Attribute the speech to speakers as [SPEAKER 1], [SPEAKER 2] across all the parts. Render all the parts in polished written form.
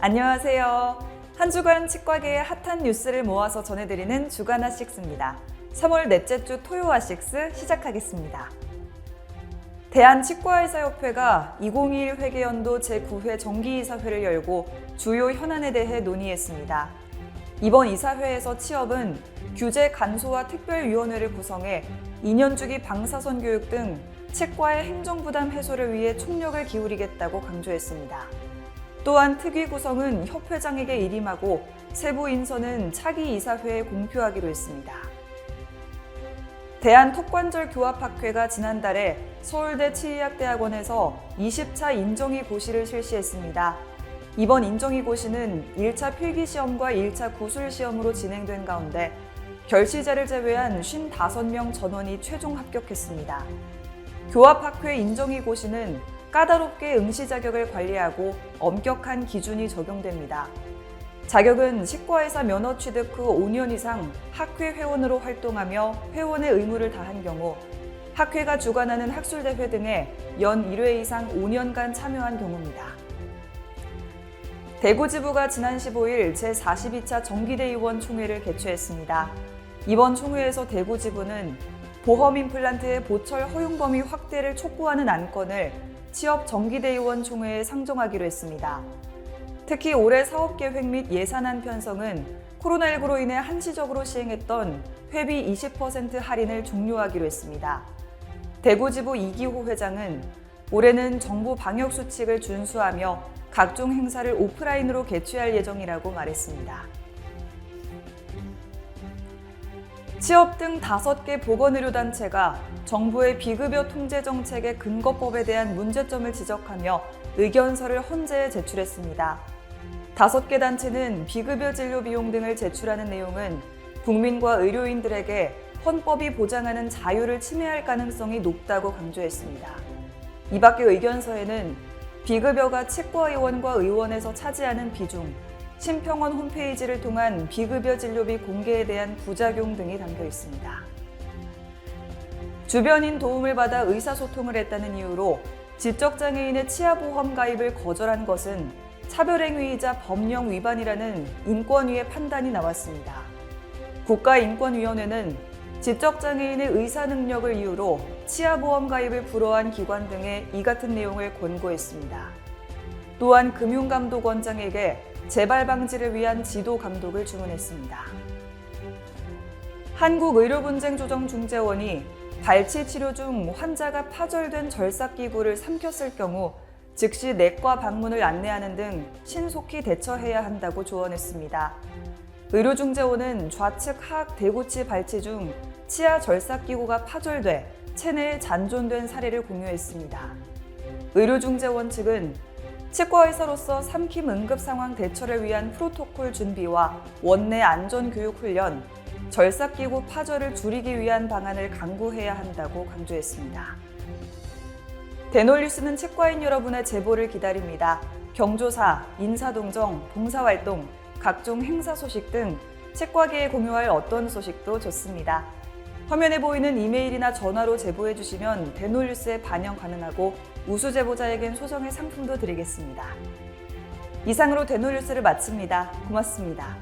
[SPEAKER 1] 안녕하세요. 한 주간 치과계의 핫한 뉴스를 모아서 전해드리는 주간 핫식스입니다. 3월 넷째 주 토요 핫식스 시작하겠습니다. 대한치과의사협회가 2021 회계연도 제9회 정기이사회를 열고 주요 현안에 대해 논의했습니다. 이번 이사회에서 취업은 규제 간소화 특별위원회를 구성해 2년 주기 방사선 교육 등 치과의 행정부담 해소를 위해 총력을 기울이겠다고 강조했습니다. 또한 특위 구성은 협회장에게 일임하고 세부 인선은 차기 이사회에 공표하기로 했습니다. 대한턱관절교합학회가 지난달에 서울대 치의학대학원에서 20차 인정위 고시를 실시했습니다. 이번 인정위 고시는 1차 필기시험과 1차 구술시험으로 진행된 가운데 결시자를 제외한 55명 전원이 최종 합격했습니다. 교합학회 인정위 고시는 까다롭게 응시 자격을 관리하고 엄격한 기준이 적용됩니다. 자격은 치과의사 면허 취득 후 5년 이상 학회 회원으로 활동하며 회원의 의무를 다한 경우, 학회가 주관하는 학술대회 등에 연 1회 이상 5년간 참여한 경우입니다. 대구지부가 지난 15일 제42차 정기대의원 총회를 개최했습니다. 이번 총회에서 대구지부는 보험 임플란트의 보철 허용 범위 확대를 촉구하는 안건을 취업 정기대의원 총회에 상정하기로 했습니다. 특히 올해 사업계획 및 예산안 편성은 코로나19로 인해 한시적으로 시행했던 회비 20% 할인을 종료하기로 했습니다. 대구지부 이기호 회장은 올해는 정부 방역수칙을 준수하며 각종 행사를 오프라인으로 개최할 예정이라고 말했습니다. 취업 등 5개 보건의료단체가 정부의 비급여 통제 정책의 근거법에 대한 문제점을 지적하며 의견서를 헌재에 제출했습니다. 5개 단체는 비급여 진료 비용 등을 제출하는 내용은 국민과 의료인들에게 헌법이 보장하는 자유를 침해할 가능성이 높다고 강조했습니다. 이 밖에 의견서에는 비급여가 치과의원과 의원에서 차지하는 비중, 심평원 홈페이지를 통한 비급여 진료비 공개에 대한 부작용 등이 담겨 있습니다. 주변인 도움을 받아 의사소통을 했다는 이유로 지적장애인의 치아보험 가입을 거절한 것은 차별행위이자 법령 위반이라는 인권위의 판단이 나왔습니다. 국가인권위원회는 지적장애인의 의사능력을 이유로 치아보험 가입을 불허한 기관 등에 이 같은 내용을 권고했습니다. 또한 금융감독원장에게 재발 방지를 위한 지도 감독을 주문했습니다. 한국의료분쟁조정중재원이 발치 치료 중 환자가 파절된 절삭기구를 삼켰을 경우 즉시 내과 방문을 안내하는 등 신속히 대처해야 한다고 조언했습니다. 의료중재원은 좌측 하악 대구치 발치 중 치아 절삭기구가 파절돼 체내에 잔존된 사례를 공유했습니다. 의료중재원 측은 치과의사로서 삼킴 응급 상황 대처를 위한 프로토콜 준비와 원내 안전교육 훈련, 절삭기구 파절을 줄이기 위한 방안을 강구해야 한다고 강조했습니다. 대놀뉴스는 치과인 여러분의 제보를 기다립니다. 경조사, 인사동정, 봉사활동, 각종 행사 소식 등 치과계에 공유할 어떤 소식도 좋습니다. 화면에 보이는 이메일이나 전화로 제보해 주시면 대놀뉴스에 반영 가능하고 우수 제보자에겐 소정의 상품도 드리겠습니다. 이상으로 대놀뉴스를 마칩니다. 고맙습니다.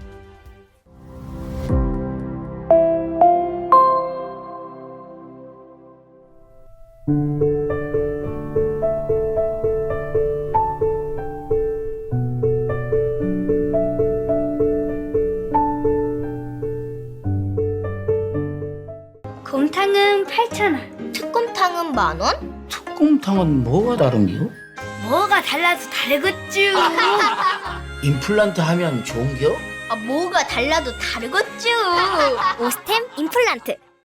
[SPEAKER 2] 곰탕은 8,000원.
[SPEAKER 3] 특곰탕은 10,000원?
[SPEAKER 4] 특곰탕은 뭐가 다른겨?
[SPEAKER 2] 뭐가 달라도 다르겠쥬.
[SPEAKER 4] 임플란트 하면 좋은겨?
[SPEAKER 3] 뭐가 달라도 다르겠죠. 오스템 임플란트